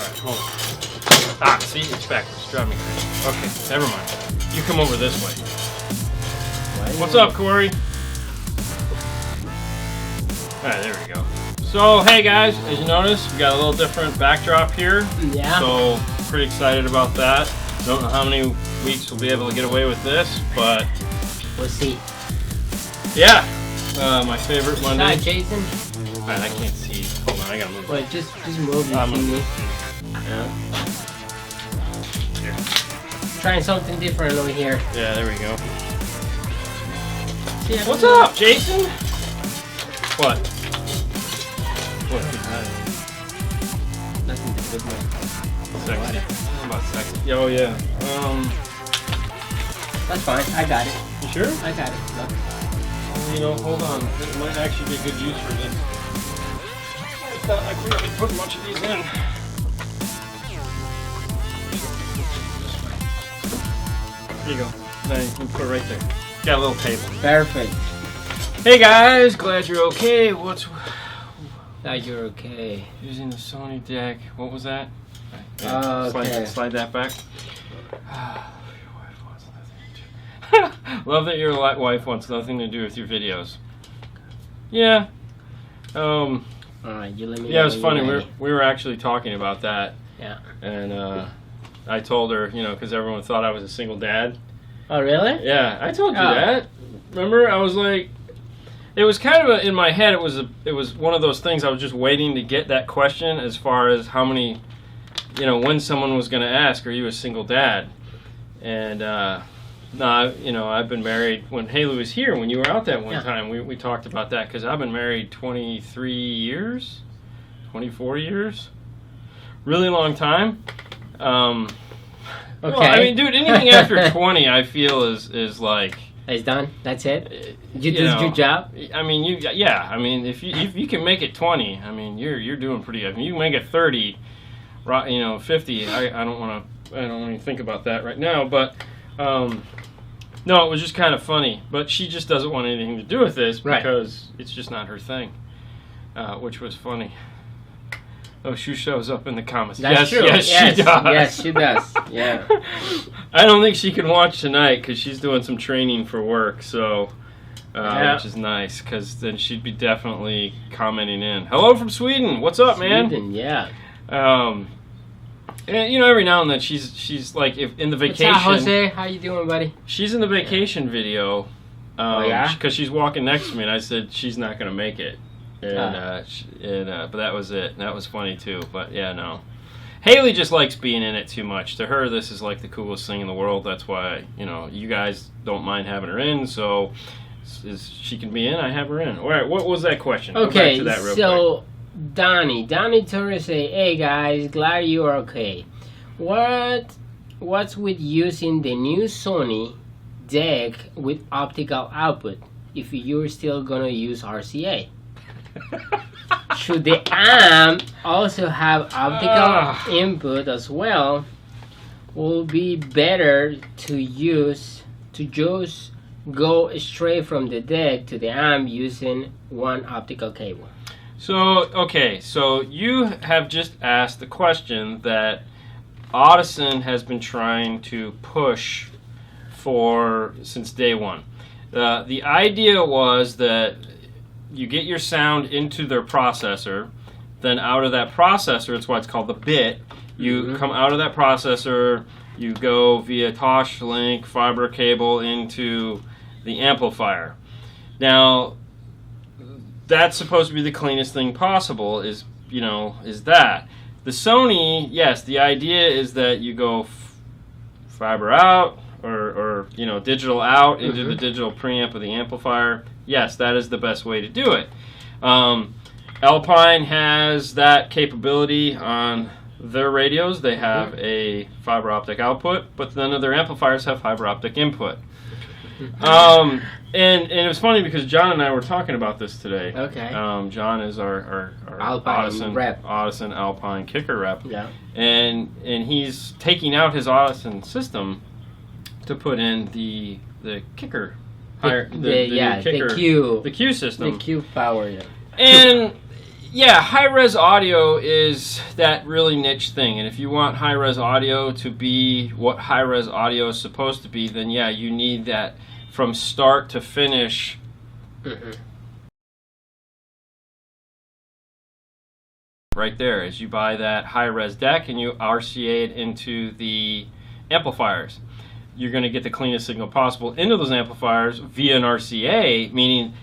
Alright, hold on. Ah, see? It's backwards. Drive me crazy. Okay, never mind. You come over this way. What's up, Corey? Alright, there we go. So, hey guys, as you notice, we got a little different backdrop here. Yeah. So, pretty excited about that. Don't know how many weeks we'll be able to get away with this, but... We'll see. Yeah. My favorite Monday. Hi, Jason. Alright, I can't see. Hold on, I gotta move. Wait, just move I'm and see me. yeah. Here. Trying something different over here. Yeah, there we go. Yeah, What's up, Jason? What? What? Nothing to do with my... Sexy. How about sexy? Oh, yeah. That's fine. I got it. You sure? I got it. Look. You know, hold on. It might actually be a good use for this. It's not like we really put much of these in. Here you go. Now you can put it right there. Got a little table. Perfect. Hey guys, glad you're okay. What's... Glad you're okay. Using the Sony deck. What was that? Okay. Slide that back. Love that your wife wants nothing to do with your videos. Yeah. Alright, you let me Yeah, it was funny. We were actually talking about that. Yeah. And I told her, you know, because everyone thought I was a single dad. Oh, really? Yeah, I told you that. Remember? I was like, it was kind of in my head. It was one of those things. I was just waiting to get that question as far as how many, you know, when someone was going to ask, "Are you a single dad?" And no, you know, I've been married. When Haley was here, when you were out that one time, we talked about that because I've been married 23 years, 24 years, really long time. Okay. Well, I mean, dude, anything after 20, I feel is like. It's done. That's it. You did know, your job. I mean, yeah. I mean, if you can make it 20, I mean, you're doing pretty good. If you can make it 30, you know, 50. I don't want to think about that right now. But no, it was just kind of funny. But she just doesn't want anything to do with this because it's just not her thing, which was funny. Oh, she shows up in the comments. That's true. Yes, she does. Yes, she does. Yeah. I don't think she can watch tonight because she's doing some training for work, so which is nice because then she'd be definitely commenting in. Hello from Sweden. What's up, man? Sweden, yeah. And, you know, every now and then she's like if in the vacation. What's up, Jose? How you doing, buddy? She's in the vacation video. Because she's walking next to me, and I said she's not going to make it. And but that was it. That was funny too. But yeah, no. Haley just likes being in it too much. To her, this is like the coolest thing in the world. That's why, you know, you guys don't mind having her in. So, she can be in. I have her in. All right. What was that question? Okay. Go back to that real so Donnie told us, say, "Hey guys, glad you are okay. What's with using the new Sony deck with optical output if you're still gonna use RCA?" Should the amp also have optical input as well? Will be better to just go straight from the deck to the amp using one optical cable. So, okay, so you have just asked the question that Audison has been trying to push for since day one. The idea was that you get your sound into their processor, then out of that processor, it's why it's called the bit, you come out of that processor, you go via Tosh-Link fiber cable into the amplifier. Now, that's supposed to be the cleanest thing possible, is that. The Sony, yes, the idea is that you go fiber out, or digital out into the digital preamp of the amplifier. Yes, that is the best way to do it. Alpine has that capability on their radios. They have a fiber optic output, but none of their amplifiers have fiber optic input. And it was funny because John and I were talking about this today. Okay. John is our Alpine rep. Audison Alpine kicker rep. Yeah. And he's taking out his Audison system to put in the kicker. The Q The Q system. The Q power, yeah. And yeah, high-res audio is that really niche thing, and if you want high-res audio to be what high-res audio is supposed to be, then yeah, you need that from start to finish. Right there, as you buy that high-res deck and you RCA it into the amplifiers, you're going to get the cleanest signal possible into those amplifiers via an RCA, meaning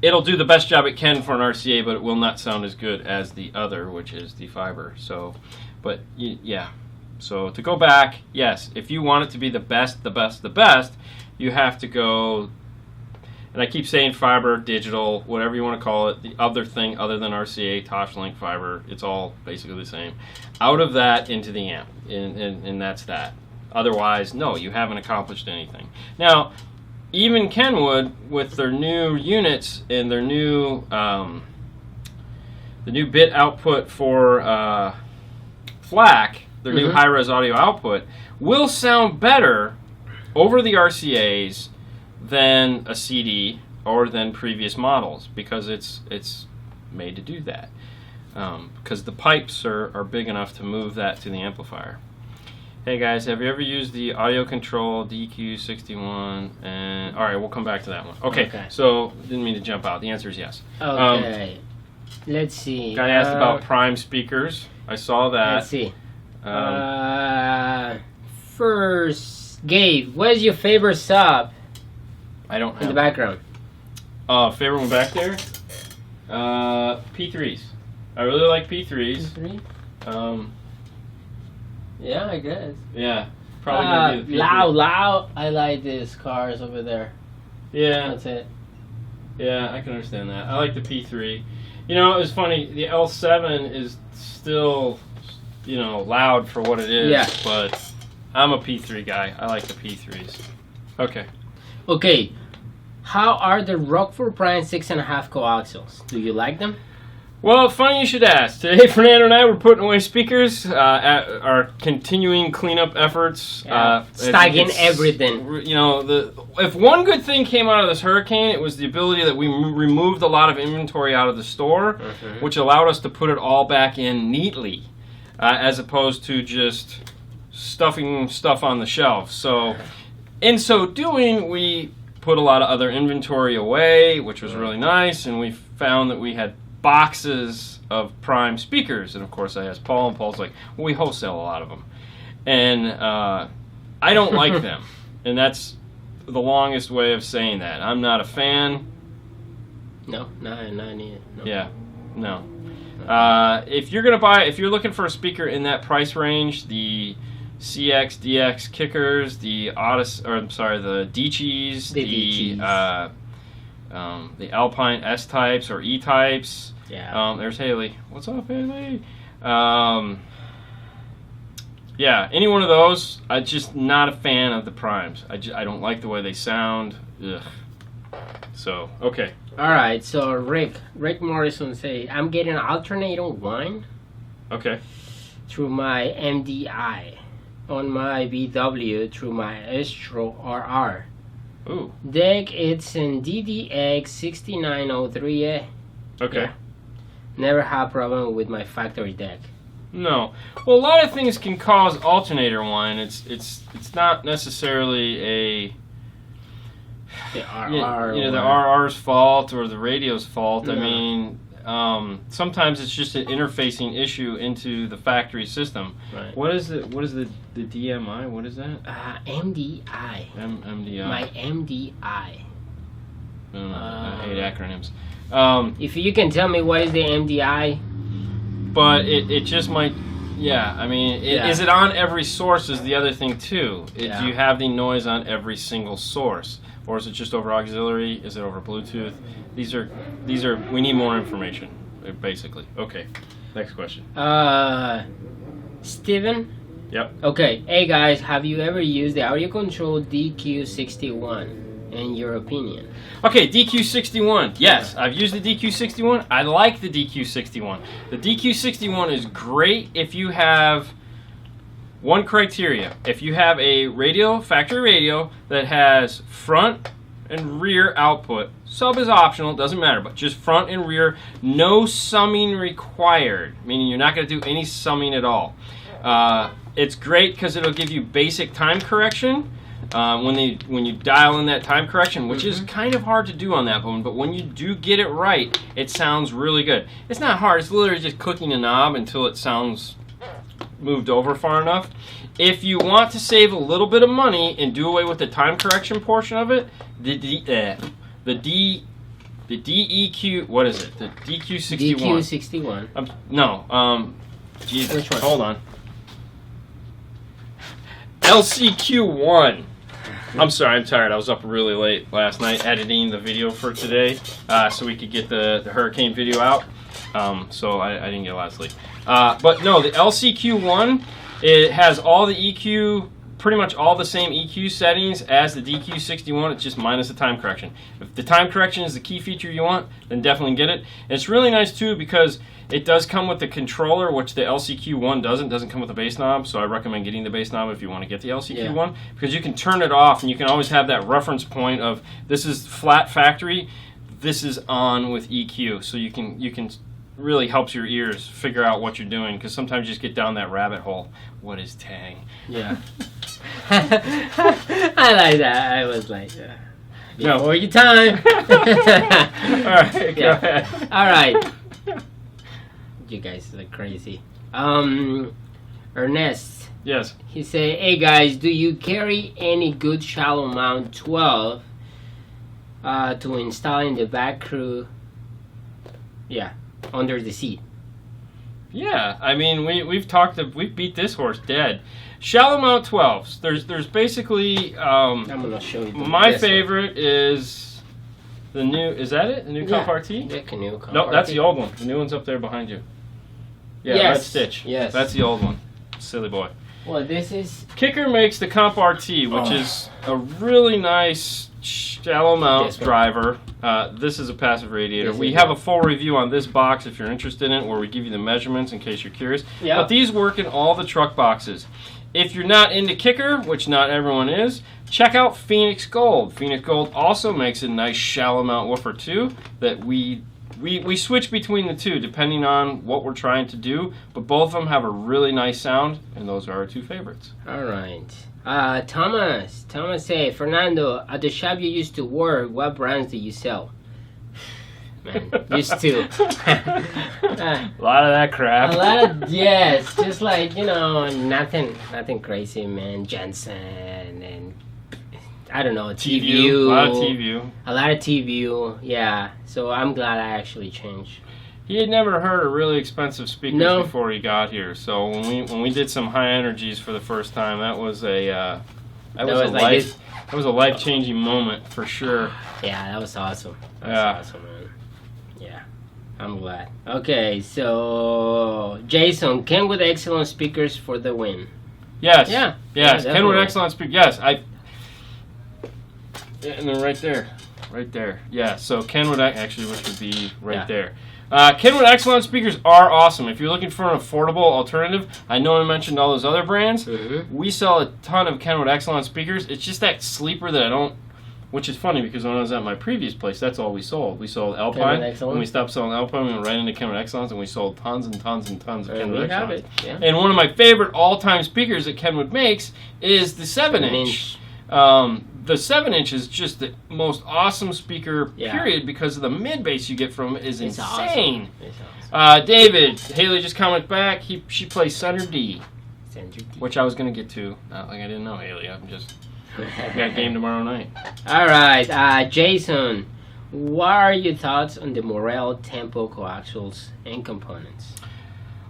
it'll do the best job it can for an RCA, but it will not sound as good as the other, which is the fiber. So, but yeah. So to go back, yes, if you want it to be the best, you have to go, and I keep saying fiber, digital, whatever you want to call it, the other thing other than RCA, Tosh-Link, fiber, it's all basically the same. Out of that into the amp, and that's that. Otherwise, no, you haven't accomplished anything. Now, even Kenwood, with their new units and their new the new bit output for FLAC, their new high-res audio output, will sound better over the RCAs than a CD or than previous models, because it's made to do that. Because the pipes are big enough to move that to the amplifier. Hey guys, have you ever used the audio control DQ61? And all right, we'll come back to that one. Okay. So didn't mean to jump out. The answer is yes. Okay. Let's see. Guy asked about prime speakers. I saw that. Let's see. First, Gabe, what is your favorite sub? I don't have in the background. Favorite one back there? P3s. I really like P3s. P3? Yeah, I guess. Yeah, probably gonna be the P3. Loud. I like these cars over there. Yeah, that's it. Yeah, I can understand that. I like the P3. You know, it was funny. The L7 is still, you know, loud for what it is. Yeah. But I'm a P3 guy. I like the P3s. Okay. Okay. How are the Rockford Prime 6.5 coaxials? Do you like them? Well, funny you should ask. Today, Fernando and I were putting away speakers at our continuing cleanup efforts. Stacking everything. You know, if one good thing came out of this hurricane, it was the ability that we removed a lot of inventory out of the store, which allowed us to put it all back in neatly, as opposed to just stuffing stuff on the shelf. So, in so doing, we put a lot of other inventory away, which was really nice, and we found that we had boxes of prime speakers. And of course I asked Paul, and Paul's like, well, we wholesale a lot of them, and I don't like them, and that's the longest way of saying that. I'm not a fan. No, not neither. No. Yeah, no. If you're looking for a speaker in that price range, the CX, DX kickers, the Deechees, the Alpine S types or E types. Yeah. There's Haley. What's up, Haley? Yeah, any one of those. I'm just not a fan of the primes. I don't like the way they sound. Ugh. So, okay. All right. So Rick Morrison say, I'm getting an alternator one. Okay. Through my MDI on my VW through my Astro RR. Ooh. Deck, it's in DDX 6903A. Okay. Yeah. Never had problem with my factory deck. No. Well, a lot of things can cause alternator whine. It's not necessarily the RR. The RR's fault or the radio's fault. No. I mean, sometimes it's just an interfacing issue into the factory system. Right. What is the DMI? What is that? MDI. MDI. My MDI. I hate acronyms. If you can tell me what is the MDI. But it just might. Yeah, I mean, is it on every source is the other thing too. Do you have the noise on every single source? Or is it just over auxiliary? Is it over Bluetooth? These are. We need more information, basically. Okay, next question. Steven? Yep. Okay, hey guys, have you ever used the audio control DQ61 in your opinion? Okay, DQ61. Yes, I've used the DQ61. I like the DQ61. The DQ61 is great if you have one criteria. If you have a factory radio that has front and rear output Sub is optional, it doesn't matter, but just front and rear, no summing required, meaning you're not going to do any summing at all. It's great because it'll give you basic time correction when you dial in that time correction, which is kind of hard to do on that one, but when you do get it right, it sounds really good. It's not hard, it's literally just clicking a knob until it sounds moved over far enough. If you want to save a little bit of money and do away with the time correction portion of it, the DEQ, what is it? The DQ61. DQ61. Jesus, which one? hold on. LCQ1. I'm sorry, I'm tired. I was up really late last night editing the video for today so we could get the hurricane video out. So I didn't get a lot of sleep. But no, the LCQ1, it has all the EQ, pretty much all the same EQ settings as the DQ61. It's just minus the time correction. If the time correction is the key feature you want, then definitely get it. And it's really nice too because it does come with the controller, which the LCQ1 doesn't. It doesn't come with the bass knob, so I recommend getting the bass knob if you want to get the LCQ1 because you can turn it off and you can always have that reference point of this is flat factory, this is on with EQ, so you can really helps your ears figure out what you're doing because sometimes you just get down that rabbit hole. What is tang? Yeah. I like that. I was like, before your time. All right, go ahead. All right. You guys are crazy. Ernest. Yes. He said, hey guys, do you carry any good shallow mount 12 to install in the back crew? Yeah, under the seat. Yeah, I mean we've beat this horse dead. Shallow mount 12s. There's basically I'm gonna show you. My favorite is the new. Is that it? The new Comp RT? The new Comp No, that's RT. the old one. The new one's up there behind you. Yeah, Yes. Red Stitch. Yes. That's the old one. Silly boy. Well, this is Kicker makes the Comp RT, which is a really nice shallow mount driver. This is a passive radiator. We have a full review on this box if you're interested in it, where we give you the measurements in case you're curious. Yeah. But these work in all the truck boxes. If you're not into Kicker, which not everyone is, check out Phoenix Gold. Phoenix Gold also makes a nice shallow mount woofer too that we switch between the two depending on what we're trying to do, but both of them have a really nice sound, and those are our two favorites. all right. Thomas say, Fernando, at the shop you used to work, what brands do you sell? Man, used to. A lot of that crap. A lot of yes, just like nothing crazy, man. Jensen and I don't know, TVU. A lot of TVU. A lot of TVU, yeah. So I'm glad I actually changed. He had never heard of really expensive speakers before he got here. So when we did some high energies for the first time, that was a life-changing moment for sure. Yeah, that was awesome. That was awesome, man. Yeah, I'm glad. Okay, so Jason, Kenwood Excellent speakers for the win. Yes. Yeah. Yes. Yeah, Kenwood Excellent speakers. Yes. And then right there. Yeah. So Kenwood actually, which would be right there. Kenwood Excellent speakers are awesome. If you're looking for an affordable alternative, I know I mentioned all those other brands. Mm-hmm. We sell a ton of Kenwood Excellent speakers. It's just that sleeper that I don't. Which is funny because when I was at my previous place, that's all we sold. We sold Alpine. When we stopped selling Alpine, we went right into Kenwood Excellence, and we sold tons and tons and tons of Kenwood Excellence. Yeah. And one of my favorite all-time speakers that Kenwood makes is the 7-inch. The 7-inch is just the most awesome speaker, period, because of the mid-bass you get from it is insane. Awesome. It's awesome. David, Haley just commented back. She plays Center D, which I was going to get to. Not like I didn't know Haley. I've got a game tomorrow night. All right, Jason, what are your thoughts on the Morel Tempo coaxials and components?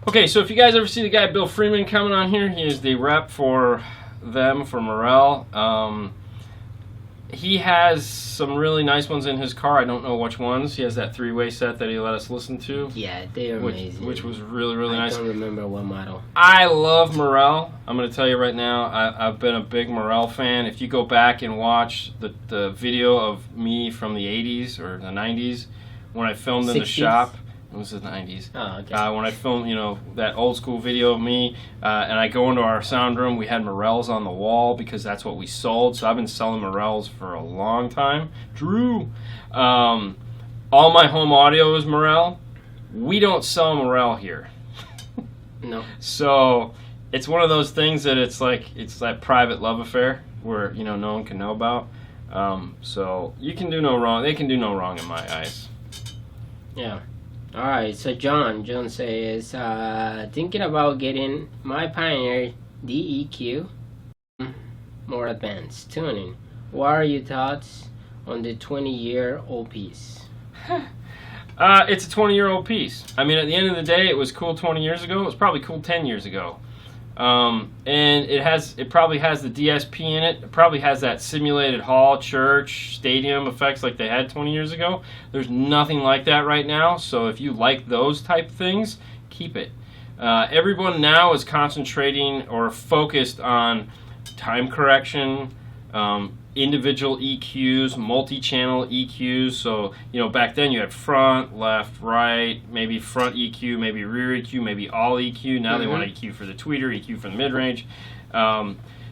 Okay, so if you guys ever see the guy Bill Freeman coming on here, he is the rep for them, for Morel. He has some really nice ones in his car. I don't know which ones. He has that 3-way set that he let us listen to. Yeah, they're amazing. Which was really, really nice. I don't remember what model. I love Morel. I'm going to tell you right now, I've been a big Morel fan. If you go back and watch the video of me from the 80s or the 90s, when I filmed in the shop, It was the 90s. Oh, okay. When I filmed, that old school video of me, and I go into our sound room, we had Morels on the wall because that's what we sold. So I've been selling Morels for a long time. Drew. All my home audio is Morel. We don't sell Morel here. No. So it's one of those things that it's that private love affair where, no one can know about. So you can do no wrong. They can do no wrong in my eyes. Yeah. All right. So John says, thinking about getting my Pioneer DEQ more advanced tuning. What are your thoughts on the 20-year-old piece? It's a 20-year-old piece. I mean, at the end of the day, it was cool 20 years ago. It was probably cool 10 years ago. And it probably has the DSP in it. It probably has that simulated hall, church, stadium effects like they had 20 years ago. There's nothing like that right now. So if you like those type of things, keep it. Everyone now is concentrating or focused on time correction, individual EQs, multi-channel EQs. So, back then you had front, left, right, maybe front EQ, maybe rear EQ, maybe all EQ. Now they want EQ for the tweeter, EQ for the mid-range.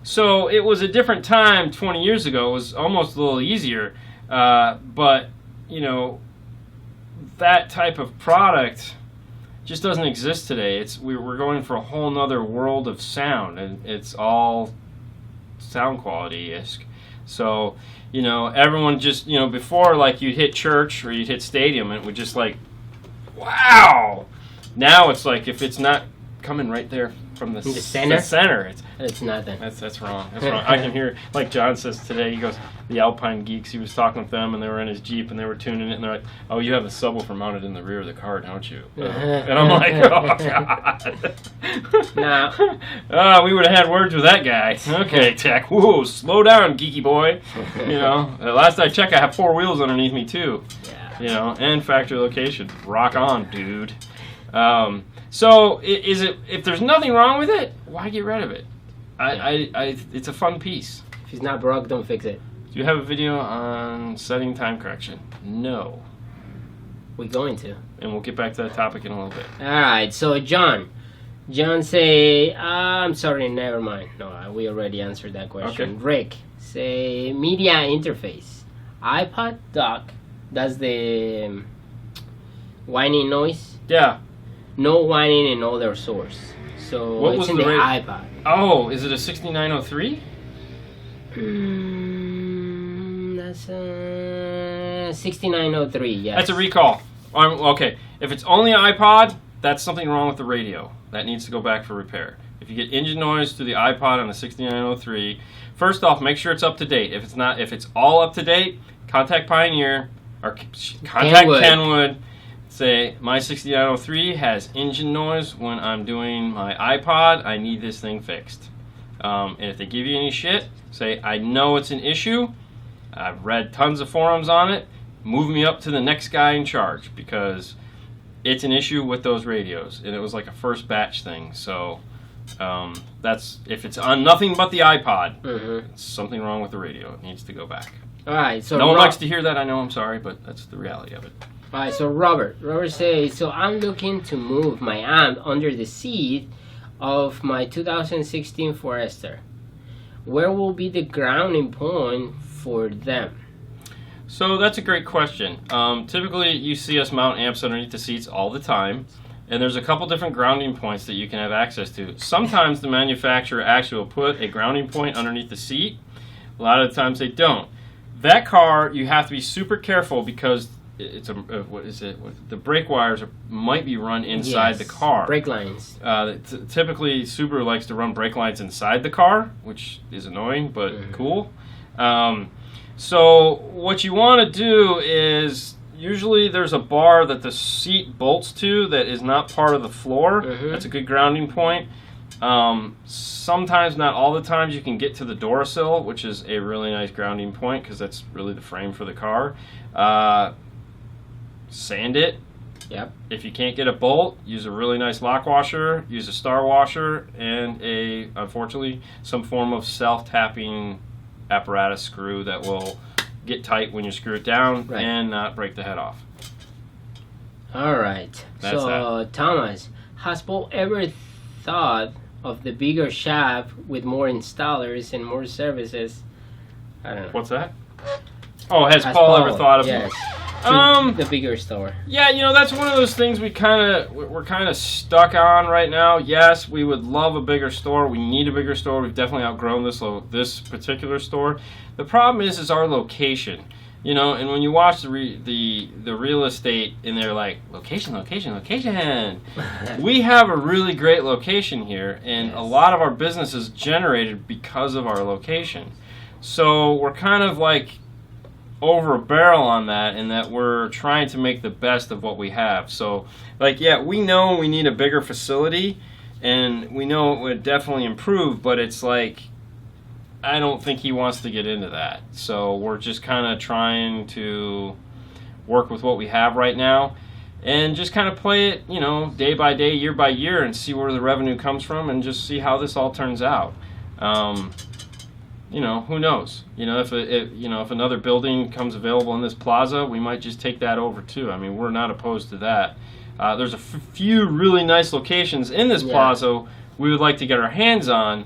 So it was a different time 20 years ago. It was almost a little easier. But, that type of product just doesn't exist today. We're going for a whole nother world of sound, and it's all sound quality-esque. So, everyone just, before, you'd hit church or you'd hit stadium, and it would just wow! Now it's if it's not coming right there from the center, it's nothing. That's wrong. That's wrong. I can hear, like John says today, he goes, the Alpine geeks, he was talking with them, and they were in his Jeep, and they were tuning it, and they're like, oh, you have a subwoofer mounted in the rear of the car, don't you? And I'm like, oh, God. Now, we would have had words with that guy. Okay, Tech. Whoa, slow down, geeky boy. Last I checked, I have 4 wheels underneath me, too. Yeah. And factory location. Rock on, dude. So, if there's nothing wrong with it, why get rid of it? It's a fun piece. If it's not broke, don't fix it. Do you have a video on setting time correction? No. We're going to. And we'll get back to that topic in a little bit. Alright, so John say, I'm sorry, never mind. No, we already answered that question. Okay. Rick say, media interface. iPod dock does the whining noise. Yeah. No whining in other source. So What it's was in the the rate? iPod. Oh, is it a 6903? That's 6903, yes. That's a recall. Okay, if it's only iPod, that's something wrong with the radio. That needs to go back for repair. If you get engine noise through the iPod on the 6903, first off, make sure it's up to date. If it's all up to date, contact Pioneer or contact Kenwood. Say, my 6903 has engine noise when I'm doing my iPod. I need this thing fixed. And if they give you any shit, say, I know it's an issue. I've read tons of forums on it. Move me up to the next guy in charge because it's an issue with those radios. And it was like a first batch thing. So that's if it's on nothing but the iPod, it's something wrong with the radio. It needs to go back. All right. So no one likes to hear that. I know. I'm sorry, but that's the reality of it. All right, so Robert says, so I'm looking to move my amp under the seat of my 2016 Forester. Where will be the grounding point for them? So that's a great question. Typically, you see us mount amps underneath the seats all the time, and there's a couple different grounding points that you can have access to. Sometimes the manufacturer actually will put a grounding point underneath the seat. A lot of the times they don't. That car, you have to be super careful because it's the brake wires might be run inside the car. Brake lines. Typically, Subaru likes to run brake lines inside the car, which is annoying but cool. So what you want to do is usually there's a bar that the seat bolts to that is not part of the floor. That's a good grounding point. Sometimes, not all the times, you can get to the door sill, which is a really nice grounding point because that's really the frame for the car. Sand it. Yep. If you can't get a bolt, use a really nice lock washer, use a star washer, and unfortunately, some form of self-tapping apparatus screw that will get tight when you screw it down and not break the head off. All right. That's So, Thomas, has Paul ever thought of the bigger shop with more installers and more services? I don't know. What's that? Oh, has Paul ever thought of yes, the bigger store? Yeah, that's one of those things we're kind of stuck on right now. Yes, we would love a bigger store. We need a bigger store. We've definitely outgrown this particular store. The problem is our location. And when you watch the real estate, and they're like, location. We have a really great location here, and Yes. a lot of our business is generated because of our location. So we're kind of like over a barrel on that, in that we're trying to make the best of what we have. So, we know we need a bigger facility, and we know it would definitely improve, but it's like, I don't think he wants to get into that. So we're just kind of trying to work with what we have right now, and just kind of play it, day by day, year by year, and see where the revenue comes from, and just see how this all turns out. Who knows? If another building comes available in this plaza, we might just take that over too. I mean, we're not opposed to that. There's a few really nice locations in this plaza we would like to get our hands on,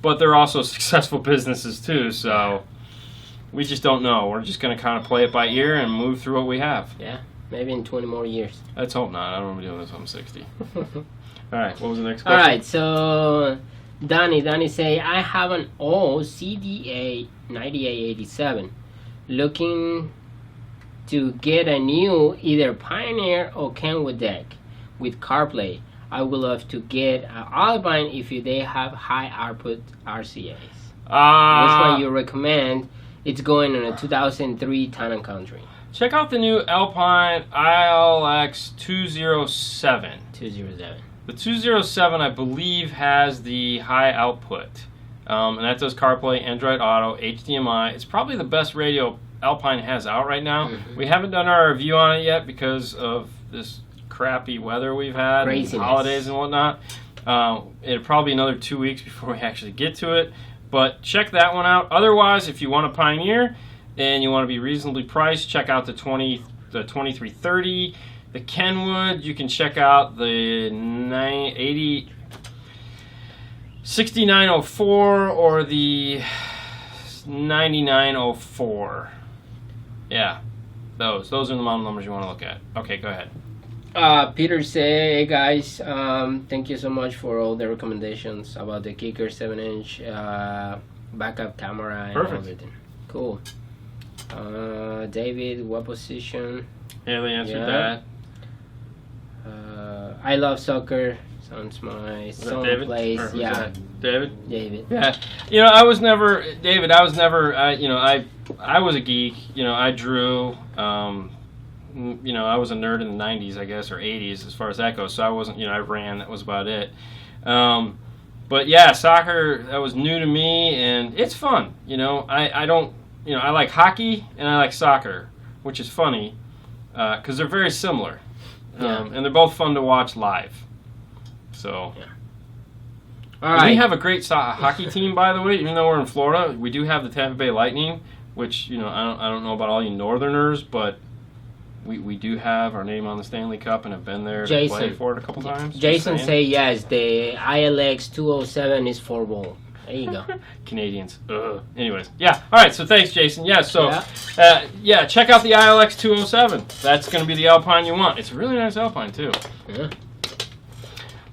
but they're also successful businesses too, so we just don't know. We're just going to kind of play it by ear and move through what we have. Yeah, maybe in 20 more years. Let's hope not. I don't want to be doing this when I'm 60. All right, what was the next All question? right, so Danny say, I have an old CDA 9887 looking to get a new either Pioneer or Kenwood deck with CarPlay. I would love to get an Alpine if they have high output RCAs. Which one you recommend? It's going on a 2003 Town & Country. Check out the new Alpine ILX 207. 207. The 207, I believe, has the high output. And that does CarPlay, Android Auto, HDMI. It's probably the best radio Alpine has out right now. Mm-hmm. We haven't done our review on it yet because of this crappy weather we've had, and holidays and whatnot. It'll probably be another 2 weeks before we actually get to it. But check that one out. Otherwise, if you want a Pioneer and you want to be reasonably priced, check out the 2330. The Kenwood, you can check out the 6904 or the 9904. Yeah, those are the model numbers you want to look at. Okay, go ahead. Peter say, hey guys, thank you so much for all the recommendations about the Kicker 7-inch backup camera and everything. Cool. David, what position? Haley answered that. I love soccer. Sounds my son plays. Yeah, David. Yeah. I was never David. I was never. I was a geek. I drew. I was a nerd in the 90s, I guess, or 80s as far as that goes. So I wasn't. I ran. That was about it. But yeah, soccer, that was new to me, and it's fun. I don't. I like hockey and I like soccer, which is funny because they're very similar. And they're both fun to watch live. So, all right. We have a great hockey team, by the way. Even though we're in Florida, we do have the Tampa Bay Lightning, which I don't know about all you Northerners, but we do have our name on the Stanley Cup and have been there to play for it a couple times. Jason say yes. The ILX 207 is for ball. There you go. Canadians. Anyways, yeah. All right. So thanks, Jason. Yeah. So, check out the ILX 207. That's going to be the Alpine you want. It's a really nice Alpine too. Yeah.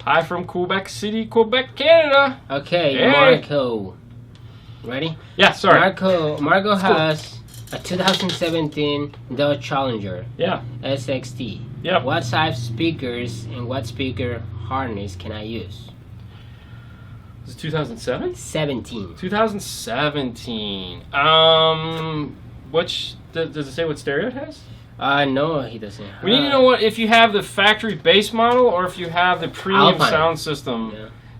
Hi from Quebec City, Quebec, Canada. Okay, hey. Marco. Ready? Yeah. Sorry. Marco has a 2017 Dodge Challenger. Yeah. SXT. Yeah. What size speakers and what speaker harness can I use? Is it 2007? 17. 2017. Which does it say what stereo it has? No, he doesn't. We need to know if you have the factory base model or if you have the premium Alpine sound system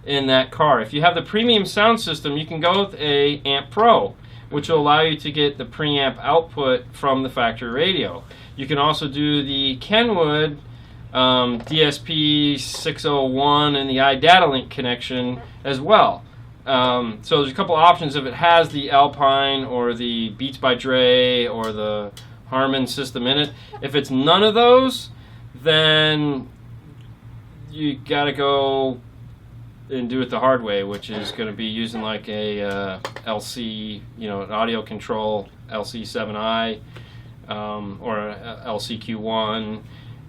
in that car. If you have the premium sound system, you can go with a Amp Pro, which will allow you to get the preamp output from the factory radio. You can also do the Kenwood DSP 601 and the iData Link connection as well. So there's a couple options if it has the Alpine or the Beats by Dre or the Harman system in it. If it's none of those, then you got to go and do it the hard way, which is going to be using like a LC, an audio control LC7i or a LCQ1.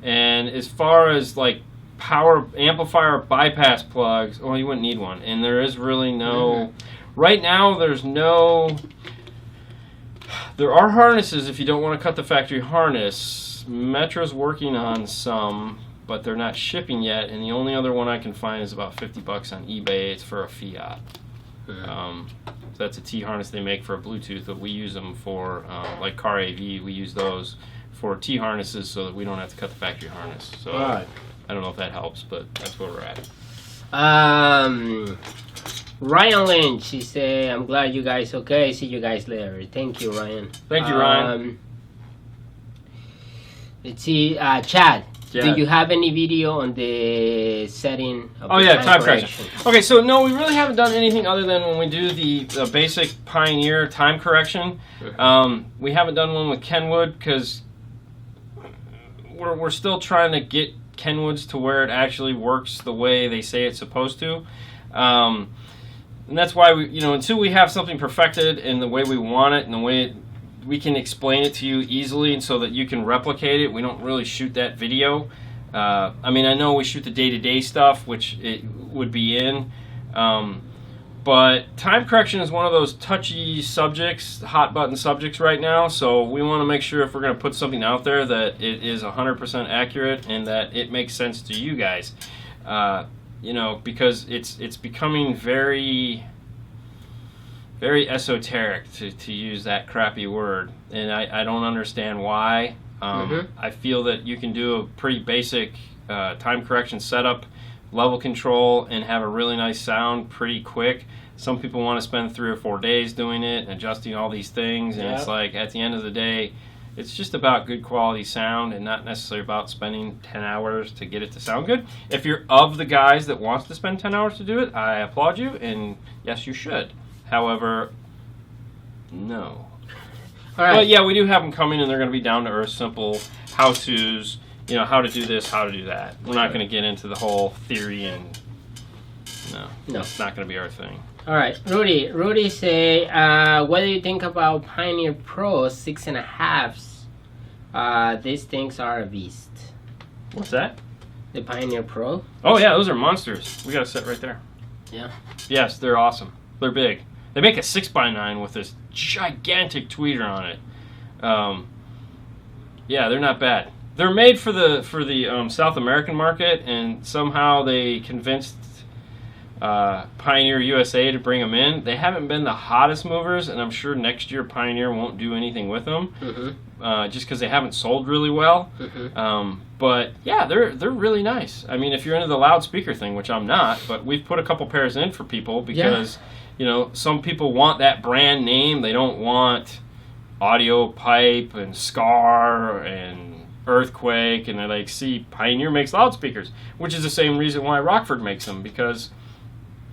And as far as like power amplifier bypass plugs, you wouldn't need one. And there is really no, right now there are harnesses if you don't want to cut the factory harness. Metro's working on some, but they're not shipping yet, and the only other one I can find is about $50 on eBay. It's for a Fiat. So that's a T-harness they make for a Bluetooth, but we use them for, like Car AV, we use those for T-harnesses so that we don't have to cut the factory harness. So I don't know if that helps, but that's where we're at. Ryan Lynch, he said, I'm glad you guys okay. See you guys later. Thank you, Ryan. Thank you, Ryan. Let's see, Chad. Yeah. Do you have any video on the setting of time correction? Okay, so no, we really haven't done anything other than when we do the basic Pioneer time correction. We haven't done one with Kenwood because we're still trying to get Kenwood's to where it actually works the way they say it's supposed to. And that's why until we have something perfected in the way we want it and the way we can explain it to you easily and so that you can replicate it, we don't really shoot that video. I know we shoot the day-to-day stuff, which it would be in, but time correction is one of those touchy subjects, hot button subjects right now, so we want to make sure if we're going to put something out there that it is 100% accurate and that it makes sense to you guys. Because it's becoming very, very esoteric, to use that crappy word, and I don't understand why. I feel that you can do a pretty basic time correction setup, level control, and have a really nice sound pretty quick. Some people want to spend 3 or 4 days doing it and adjusting all these things, and it's like at the end of the day, it's just about good quality sound and not necessarily about spending 10 hours to get it to sound good. If you're of the guys that wants to spend 10 hours to do it, I applaud you, and yes, you should. However, no. All right. But yeah, we do have them coming, and they're going to be down-to-earth, simple how-tos, how to do this, how to do that. We're not going to get into the whole theory, and no, it's not going to be our thing. All right, Rudy say, what do you think about Pioneer Pro 6.5s? These things are a beast. What's that? The Pioneer Pro. Oh yeah, those are monsters. We got a set right there. Yeah. Yes, they're awesome. They're big. They make a 6x9 with this gigantic tweeter on it. Yeah, they're not bad. They're made for the South American market, and somehow they convinced Pioneer USA to bring them in. They haven't been the hottest movers, and I'm sure next year Pioneer won't do anything with them, just because they haven't sold really well. But yeah, they're really nice. I mean, if you're into the loudspeaker thing, which I'm not, but we've put a couple pairs in for people because some people want that brand name. They don't want Audio Pipe and Scar and Earthquake, and they're like, see, Pioneer makes loudspeakers, which is the same reason why Rockford makes them, because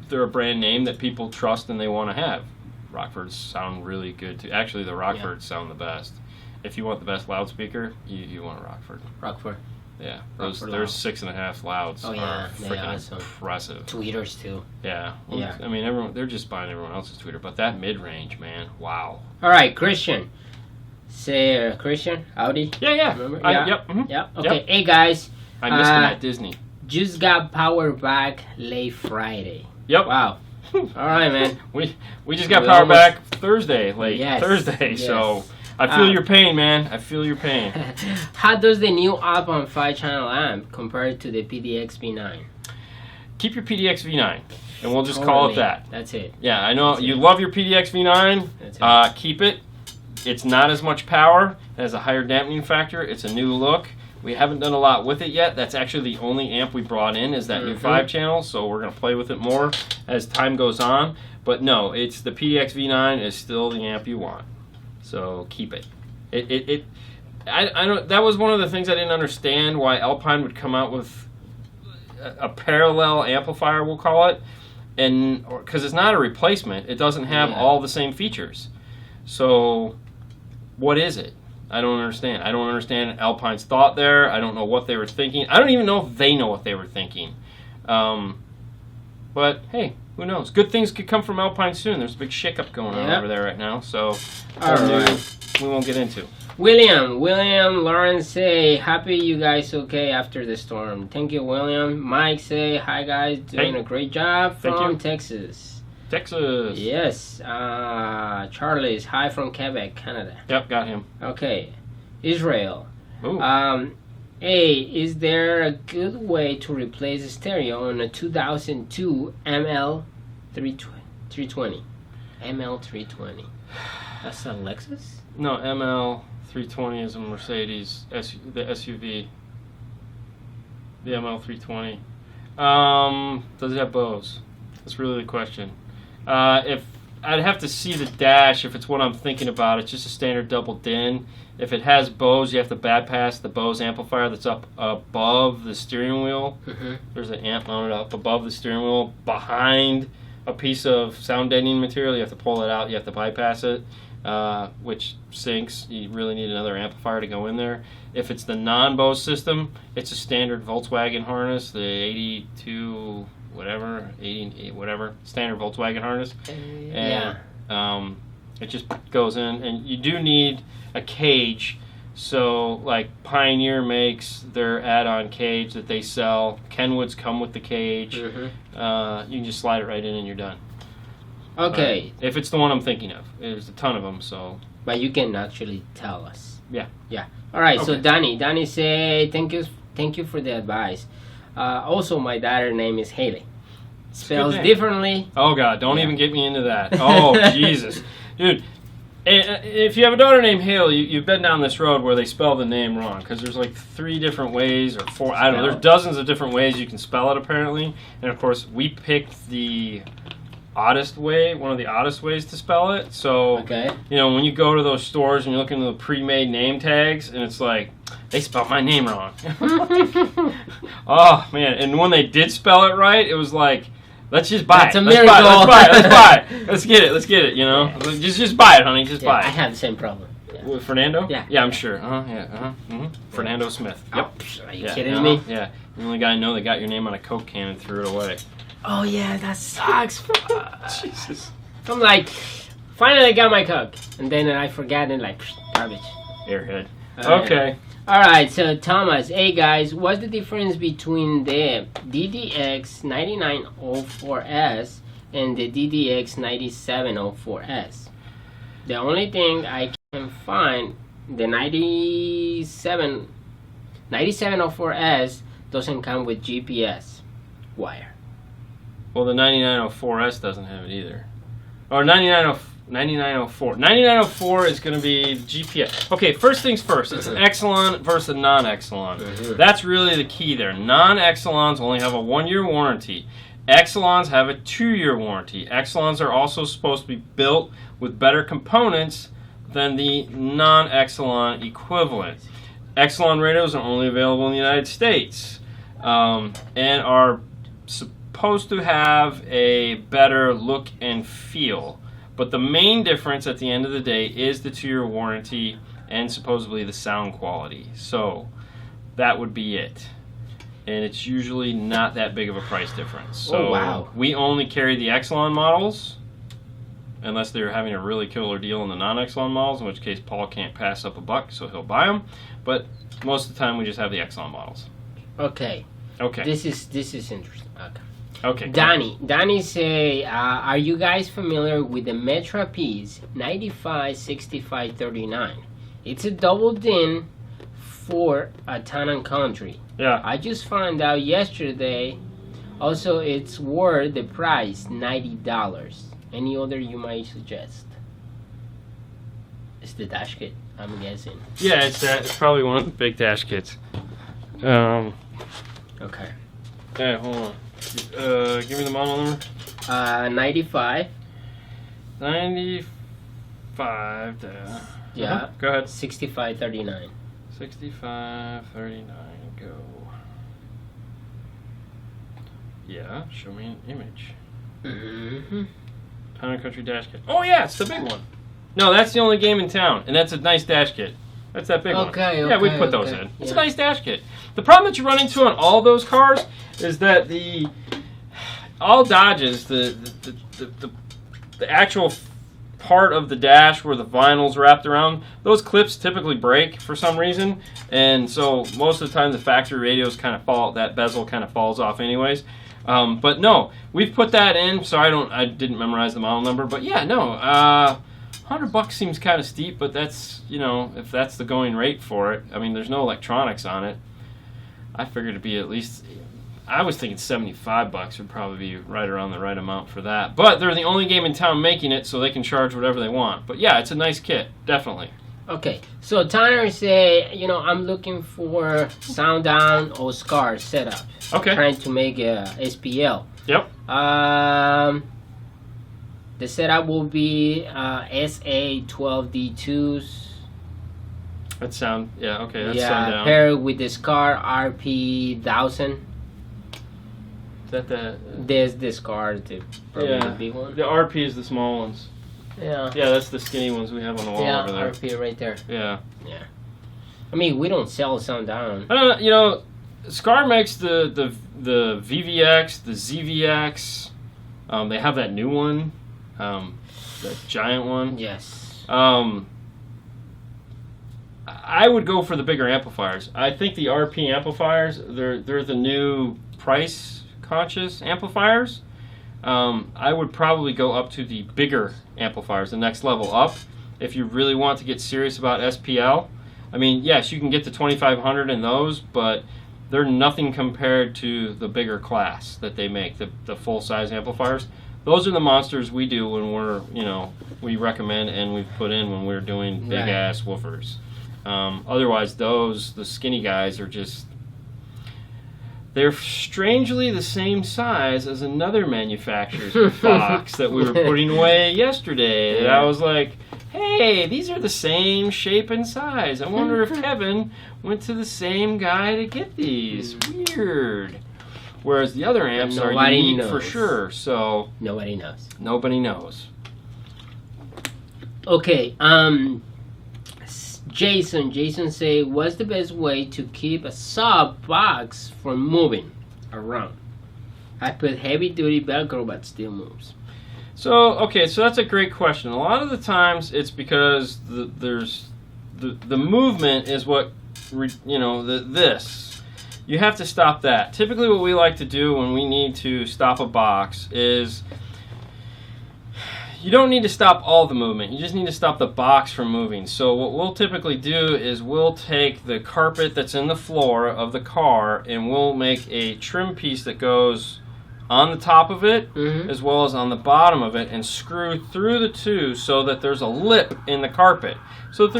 they're a brand name that people trust and they want to have. Rockfords sound really good too. Actually, the Rockfords sound the best. If you want the best loudspeaker, you want a Rockford. Rockford. Yeah, those 6.5 louds are freaking impressive. Tweeters too. Yeah. Well, I mean, they're just buying everyone else's tweeter, but that mid-range, man, wow. All right, Christian. Say, Christian, Audi. Yeah. Remember? Yep. Okay. Yep. Hey guys. I missed them at Disney. Just got power back late Friday. Yep. Wow. All right, man. We just got power back Thursday, Thursday. Yes. So I feel your pain, man. I feel your pain. How does the new Alpine 5-channel amp compare to the PDX V9? Keep your PDX V9, and we'll just call it that. That's it. Yeah, I know you love your PDX V9. Keep it. It's not as much power. It has a higher dampening factor. It's a new look. We haven't done a lot with it yet. That's actually the only amp we brought in is that new 5-channel, so we're going to play with it more as time goes on. But no, it's the PDX V9 is still the amp you want. So keep it. I don't. That was one of the things I didn't understand, why Alpine would come out with a parallel amplifier, we'll call it, and because it's not a replacement. It doesn't have all the same features. So what is it? I don't understand. I don't understand Alpine's thought there. I don't know what they were thinking. I don't even know if they know what they were thinking. But hey, who knows? Good things could come from Alpine soon. There's a big shakeup going on over there right now. So we won't get into. William Lawrence say, happy you guys okay after the storm. Thank you, William. Mike say, hi guys, doing a great job from Texas. Yes. Charlie's hi from Quebec, Canada. Yep, got him. Okay. Israel. Ooh. Is there a good way to replace the stereo on a 2002 ML320? ML320. That's a Lexus? No, ML320 is a Mercedes, the SUV. The ML320. Does it have Bose? That's really the question. If I'd have to see the dash if it's what I'm thinking about. It's just a standard double din. If it has Bose, you have to bypass the Bose amplifier that's up above the steering wheel. Mm-hmm. There's an amp mounted up above the steering wheel behind a piece of sound deadening material. You have to pull it out. You have to bypass it, which sinks. You really need another amplifier to go in there. If it's the non-Bose system, it's a standard Volkswagen harness, the 82 whatever, 80 whatever, standard Volkswagen harness. And it just goes in, and you do need a cage. So like Pioneer makes their add-on cage that they sell. Kenwoods come with the cage. Mm-hmm. You can just slide it right in and you're done. Okay. If it's the one I'm thinking of. There's a ton of them, so. But you can actually tell us. Yeah. All right, so Danny say, thank you for the advice. Also, my daughter's name is Haley. Spells differently. Oh, God, don't even get me into that. Oh, Jesus. Dude, if you have a daughter named Haley, you've been down this road where they spell the name wrong, because there's like 3 different ways, or 4, I don't know, there's dozens of different ways you can spell it, apparently. And, of course, we picked the oddest way, one of the oddest ways to spell it. So, you know, when you go to those stores and you look into the pre-made name tags, and it's like, they spelled my name wrong. Oh, man. And when they did spell it right, it was like, let's just buy it. That's a miracle. Let's buy it. Let's get it, you know? Yeah. Just buy it, honey. Just buy it. I have the same problem. With Fernando? Yeah. Yeah, I'm sure. Fernando Smith. Yep. Oh, are you kidding me? Yeah. The only guy I know that got your name on a Coke can and threw it away. Oh, yeah, that sucks. Jesus. I'm like, finally I got my Coke. And then I forgot and like, garbage. Airhead. Okay. All right, so Thomas, hey guys, what's the difference between the DDX 9904S and the DDX 9704S? The only thing I can find, the 9704S doesn't come with GPS wire. Well, the 9904S doesn't have it either. Or 9904. 9904 is going to be GPS. Okay, first things first. It's an Exelon versus a non-Exelon. Mm-hmm. That's really the key there. Non-Exelons only have a 1-year warranty. Exelons have a 2-year warranty. Exelons are also supposed to be built with better components than the non-Exelon equivalent. Exelon radios are only available in the United States and are supposed to have a better look and feel. But the main difference at the end of the day is the 2-year warranty and supposedly the sound quality. So that would be it. And it's usually not that big of a price difference. So we only carry the Exelon models, unless they're having a really killer deal on the non-Exelon models, in which case Paul can't pass up a buck, so he'll buy them. But most of the time we just have the Exelon models. Okay. This is interesting. Okay. Danny say, are you guys familiar with the Metra Piece 956539? It's a double din for a town and country. Yeah. I just found out yesterday. Also, it's worth the price, $90. Any other you might suggest? It's the dash kit, I'm guessing. Yeah, it's probably one of the big dash kits. Okay. Okay, hold on. Give me the model number. 95. 95. Yeah. Go ahead. 6539. 6539. Go. Yeah. Show me an image. Mm-hmm. Town and Country dash kit. Oh yeah, it's the big one. No, that's the only game in town, and that's a nice dash kit. That's that big one. Okay. Yeah, we put those in. It's a Yeah. nice dash kit. The problem that you run into on all those cars is that all Dodges, the actual part of the dash where the vinyl's wrapped around, those clips typically break for some reason, and so most of the time the factory radios kind of fall, that bezel kind of falls off anyways. But no, we've put that in, so I didn't memorize the model number, but yeah, no, $100 seems kind of steep, but that's, if that's the going rate for it. I mean, there's no electronics on it. I figured it'd be at least, I was thinking $75 would probably be right around the right amount for that. But they're the only game in town making it, so they can charge whatever they want. But yeah, it's a nice kit, definitely. Okay, so Tanner say, I'm looking for sound down or SCAR setup. Okay. Trying to make a SPL. Yep. The setup will be SA12D2s. That's sound, yeah, okay, that's sound down. Paired with the SCAR RP1000. Is that the... There's the SCAR, probably the big one. The RP is the small ones. Yeah. Yeah, that's the skinny ones we have on the wall over there. RP right there. Yeah. Yeah. I mean, we don't sell sound down. I don't know, SCAR makes the VVX, the ZVX. They have that new one, that giant one. Yes. I would go for the bigger amplifiers. I think the RP amplifiers, they're the new price conscious amplifiers. I would probably go up to the bigger amplifiers, the next level up, if you really want to get serious about SPL. I mean, yes, you can get to 2500 in those, but they're nothing compared to the bigger class that they make, the full-size amplifiers. Those are the monsters we do when we're, we recommend and we've put in when we're doing big-ass woofers. Otherwise, the skinny guys are just... They're strangely the same size as another manufacturer's box that we were putting away yesterday. And I was like, hey, these are the same shape and size. I wonder if Kevin went to the same guy to get these. Weird. Whereas the other amps are unique for sure. So nobody knows. Nobody knows. Okay, Jason say, what's the best way to keep a sub box from moving around? I put heavy duty Velcro but still moves. So that's a great question. A lot of the times it's because the movement is what, this. You have to stop that. Typically what we like to do when we need to stop a box is, you don't need to stop all the movement. You just need to stop the box from moving. So what we'll typically do is we'll take the carpet that's in the floor of the car and we'll make a trim piece that goes on the top of it as well as on the bottom of it and screw through the two so that there's a lip in the carpet. So that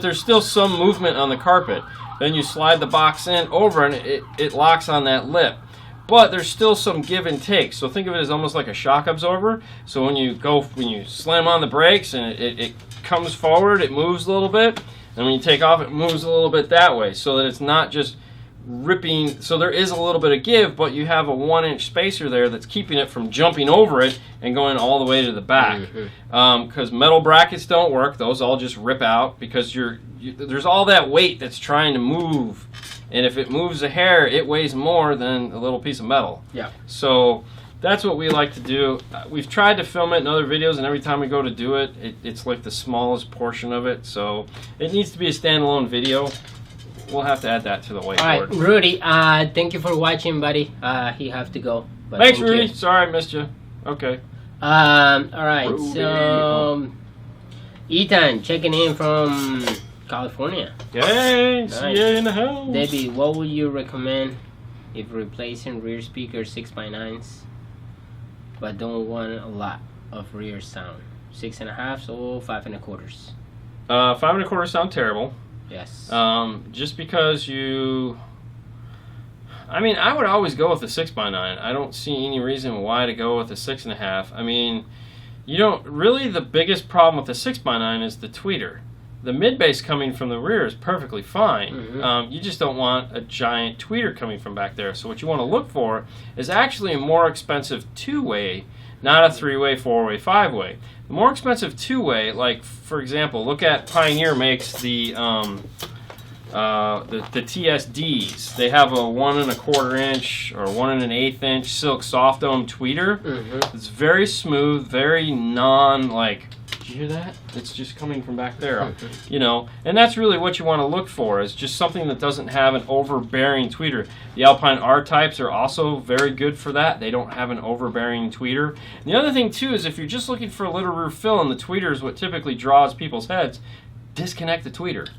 there's still some movement on the carpet. Then you slide the box in over and it locks on that lip. But there's still some give and take. So think of it as almost like a shock absorber. So when you slam on the brakes and it comes forward, it moves a little bit. And when you take off, it moves a little bit that way. So that it's not just ripping. So there is a little bit of give, but you have a 1-inch spacer there that's keeping it from jumping over it and going all the way to the back. Because metal brackets don't work. Those all just rip out because there's all that weight that's trying to move. And if it moves a hair, it weighs more than a little piece of metal. Yeah. So that's what we like to do. We've tried to film it in other videos, and every time we go to do it, it's like the smallest portion of it. So it needs to be a standalone video. We'll have to add that to the whiteboard. All right, Rudy, thank you for watching, buddy. He have to go. But Thanks, Rudy. Sorry I missed you. Okay. All right, Rudy. so Ethan checking in from California. Yay! Nice. See you in the house. Debbie, what would you recommend if replacing rear speaker 6x9s, but don't want a lot of rear sound? 6.5 or 5 1/4? 5 1/4 sound terrible. Yes. Just because I would always go with the 6x9. I don't see any reason why to go with the 6.5. I mean, the biggest problem with the 6x9 is the tweeter. The mid-bass coming from the rear is perfectly fine. You just don't want a giant tweeter coming from back there. So what you want to look for is actually a more expensive two-way not a 3-way, 4-way, 5-way. The more expensive 2-way, like for example, look at Pioneer makes the TSDs. They have a 1 1/4 inch or 1 1/8 inch silk soft dome tweeter. It's very smooth, very Did you hear that? It's just coming from back there, you know. And that's really what you want to look for, is just something that doesn't have an overbearing tweeter. The Alpine R-types are also very good for that. They don't have an overbearing tweeter. And the other thing, too, is if you're just looking for a little roof fill and the tweeter is what typically draws people's heads, disconnect the tweeter.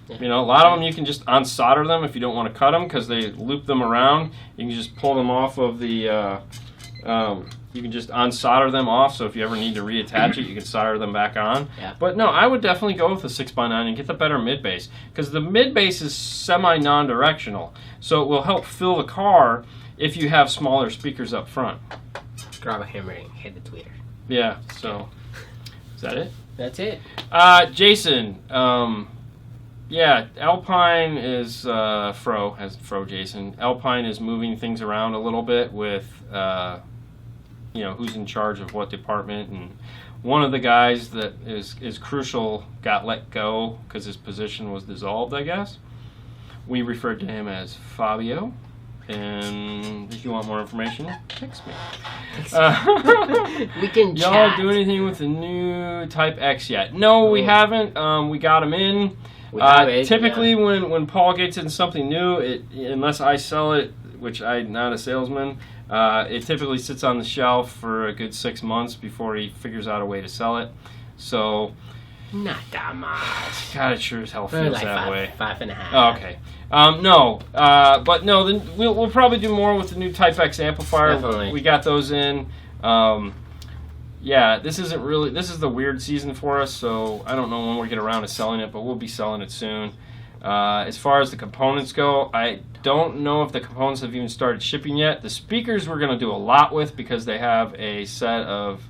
You know, a lot of them you can just unsolder them if you don't want to cut them because they loop them around. You can just pull them off of the... you can just unsolder them off, so if you ever need to reattach it, you can solder them back on. Yeah. But no, I would definitely go with the 6x9 and get the better mid-bass, because the mid-bass is semi-non-directional, so it will help fill the car if you have smaller speakers up front. Grab a hammer and hit the tweeter. Yeah, so is that it? That's it. Jason, yeah, Alpine is Fro Jason. Alpine is moving things around a little bit with you know, who's in charge of what department, and one of the guys that is crucial got let go because his position was dissolved, I guess. We referred to him as Fabio, and if you want more information, text me. We can chat. Y'all do anything with the new Type X yet? No, we haven't. We got them in. Typically, when Paul gets in something new, unless I sell it, which I'm not a salesman, it typically sits on the shelf for a good 6 months before he figures out a way to sell it. So, not that much. God, it sure as hell feels like that way. 5.5. Oh, okay. No, but no, then we'll probably do more with the new Type X amplifier. Definitely. We got those in. Yeah, this is the weird season for us, so I don't know when we'll get around to selling it, but we'll be selling it soon. As far as the components go, I don't know if the components have even started shipping yet. The speakers we're going to do a lot with because they have a set of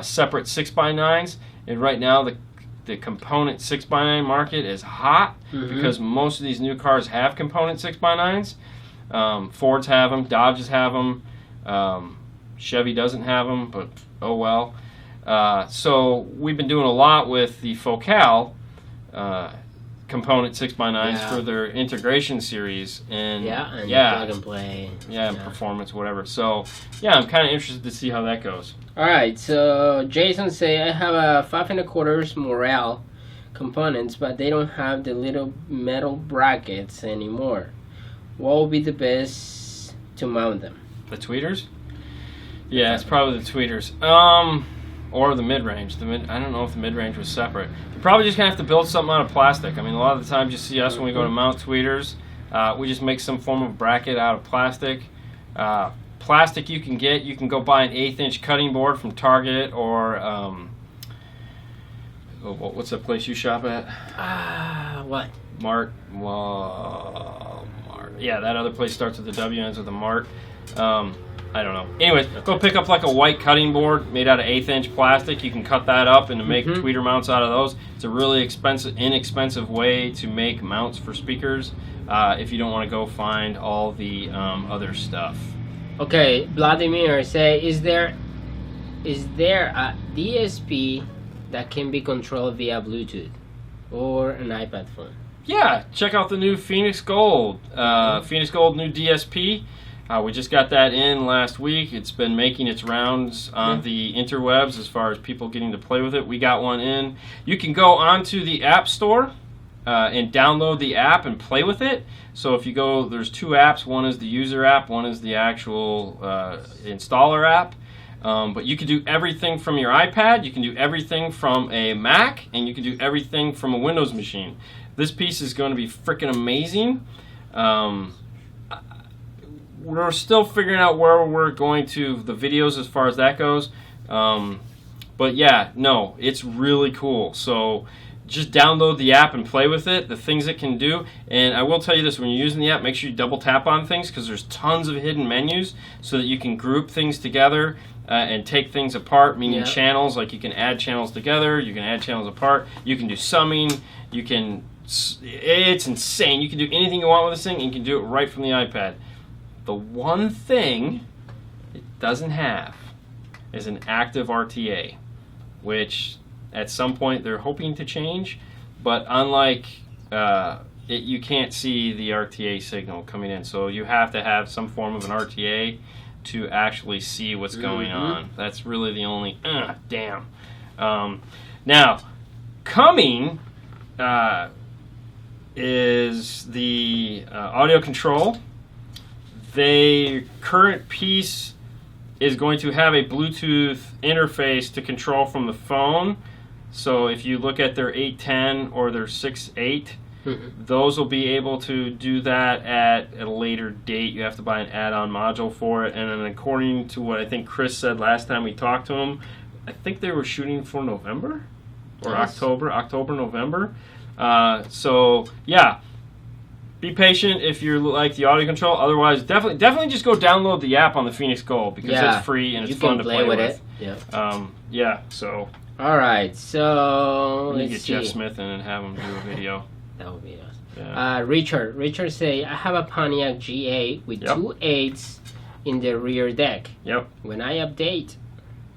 separate 6x9s, and right now the component 6x9 market is hot because most of these new cars have component 6x9s. Fords have them, Dodges have them, Chevy doesn't have them, but oh well. So we've been doing a lot with the Focal component 6x9s for their integration series, and plug and play. Performance, whatever. So yeah, I'm kind of interested to see how that goes. All right, so Jason say I have a 5 1/4 Morale components, but they don't have the little metal brackets anymore. What would be the best to mount them? The tweeters? Yeah, it's probably the tweeters. Or the mid-range. I don't know if the mid-range was separate. You're probably just going to have to build something out of plastic. I mean, a lot of the times you see us when we go to mount tweeters, we just make some form of bracket out of plastic. Plastic you can go buy an 1/8 inch cutting board from Target or, what's that place you shop at? What? Mart. Yeah, that other place starts with the W, ends with a Mart. I don't know. Anyways, go pick up like a white cutting board made out of 1/8 inch plastic. You can cut that up and make tweeter mounts out of those. It's a really inexpensive way to make mounts for speakers if you don't want to go find all the other stuff. Okay, Vladimir say, is there a DSP that can be controlled via Bluetooth or an iPad phone? Yeah, check out the new Phoenix Gold. Phoenix Gold new DSP. We just got that in last week. It's been making its rounds on the interwebs as far as people getting to play with it. We got one in. You can go onto the App Store and download the app and play with it. So if you go, there's 2 apps. One is the user app. One is the actual installer app. But you can do everything from your iPad. You can do everything from a Mac. And you can do everything from a Windows machine. This piece is going to be freaking amazing. We're still figuring out where we're going to the videos as far as that goes. But yeah, no, it's really cool. So just download the app and play with it, the things it can do. And I will tell you this, when you're using the app, make sure you double tap on things because there's tons of hidden menus so that you can group things together and take things apart, meaning channels. Like you can add channels together, you can add channels apart, you can do summing, it's insane. You can do anything you want with this thing and you can do it right from the iPad. The one thing it doesn't have is an active RTA, which at some point they're hoping to change, but unlike you can't see the RTA signal coming in, so you have to have some form of an RTA to actually see what's going on. That's really the only damn. Now, coming is the audio control. The current piece is going to have a Bluetooth interface to control from the phone. So if you look at their 810 or their 6.8, those will be able to do that at a later date. You have to buy an add-on module for it. And then according to what I think Chris said last time we talked to him, I think they were shooting for November or October, November. So yeah, be patient if you like the audio control. Otherwise, definitely just go download the app on the Phoenix Gold because it's free and it's fun to play with. It. Yeah. So. All right. So let's get Jeff Smith in and have him do a video. That would be awesome. Yeah. Richard say, I have a Pontiac G8 with 2 8s in the rear deck. Yep. When I update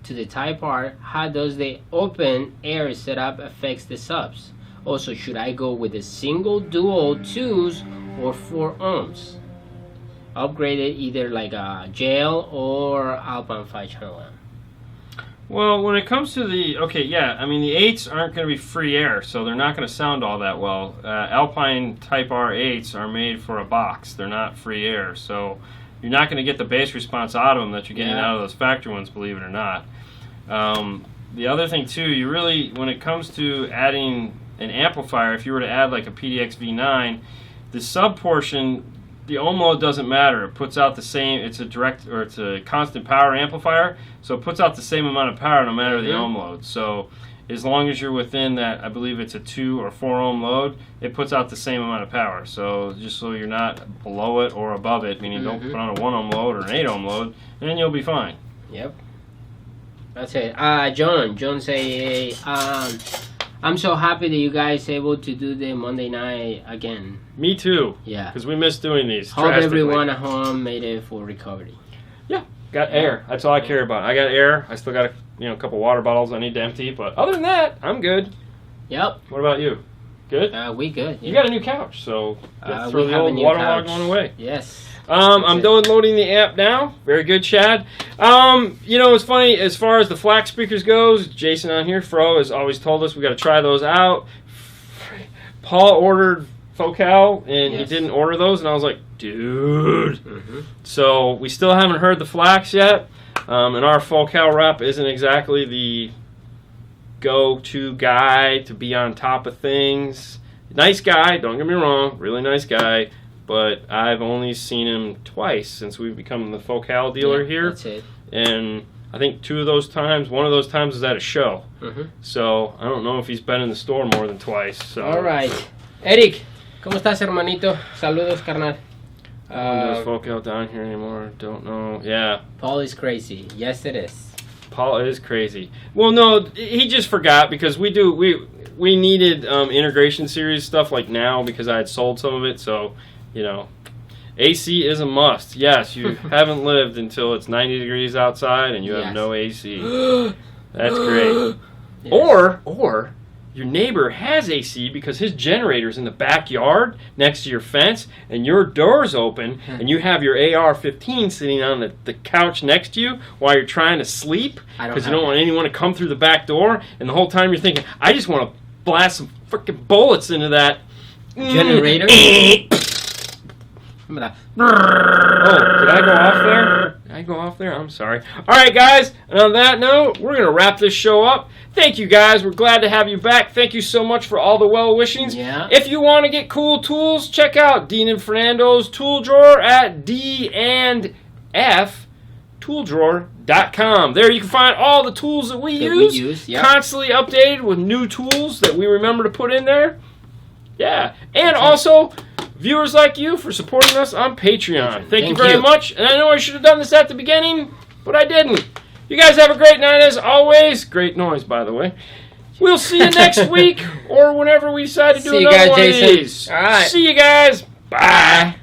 to the Type R, how does the open air setup affects the subs? Also, should I go with a single dual 2s or 4 ohms? Upgraded either like a jail or Alpine 5 channel amp. Well, when it comes to the, the 8s aren't going to be free air, so they're not going to sound all that well. Alpine Type R 8s are made for a box. They're not free air, so you're not going to get the bass response out of them that you're getting out of those factory ones, believe it or not. The other thing, too, you really, when it comes to adding an amplifier, if you were to add like a PDX V9, the sub portion, the ohm load doesn't matter. It puts out the same, it's a constant power amplifier, so it puts out the same amount of power no matter the ohm load. So as long as you're within that, I believe it's a 2 or 4 ohm load, it puts out the same amount of power. So just so you're not below it or above it, meaning don't put on a 1 ohm load or an 8 ohm load, and then you'll be fine. Yep. That's it. John say, I'm so happy that you guys able to do the Monday night again. Me too. Yeah. Because we missed doing these. Hope everyone at home made it for recovery. Yeah. Got air. That's all I care about. I got air. I still got a couple water bottles I need to empty. But other than that, I'm good. Yep. What about you? Good? We good. Yeah. You got a new couch, so throw the old waterlogged one away. Yes. I'm downloading the app now. Very good, Chad. It's funny, as far as the FLAC speakers goes, Jason on here, Fro, has always told us we got to try those out. Paul ordered Focal, and he didn't order those, and I was like, dude. So we still haven't heard the FLACs yet, and our Focal rep isn't exactly the go-to guy to be on top of things. Nice guy, don't get me wrong, really nice guy. But I've only seen him twice since we've become the Focal dealer here. That's it. And I think one of those times was at a show. So I don't know if he's been in the store more than twice. So. All right. Eric, ¿cómo estás, hermanito? Saludos, carnal. Does Focal down here anymore? Don't know. Yeah. Paul is crazy. Yes, it is. Paul is crazy. Well, no, he just forgot because we needed integration series stuff like now because I had sold some of it. So. AC is a must. Yes, you haven't lived until it's 90 degrees outside and you have no AC. That's great. Yes. Or your neighbor has AC because his generator's in the backyard next to your fence and your door's open and you have your AR-15 sitting on the couch next to you while you're trying to sleep because you don't want anyone to come through the back door, and the whole time you're thinking, I just want to blast some freaking bullets into that generator. Oh, did I go off there? I'm sorry. All right, guys, and on that note, we're going to wrap this show up. Thank you, guys. We're glad to have you back. Thank you so much for all the well-wishings. Yeah. If you want to get cool tools, check out Dean and Fernando's tool drawer at d&ftooldrower.com. There you can find all the tools that we use. Constantly updated with new tools that we remember to put in there. Yeah. And also, viewers like you for supporting us on Patreon. Thank you very much. And I know I should have done this at the beginning, but I didn't. You guys have a great night as always. Great noise, by the way. We'll see you next week or whenever we decide to do another one of these. All right. See you guys. Bye.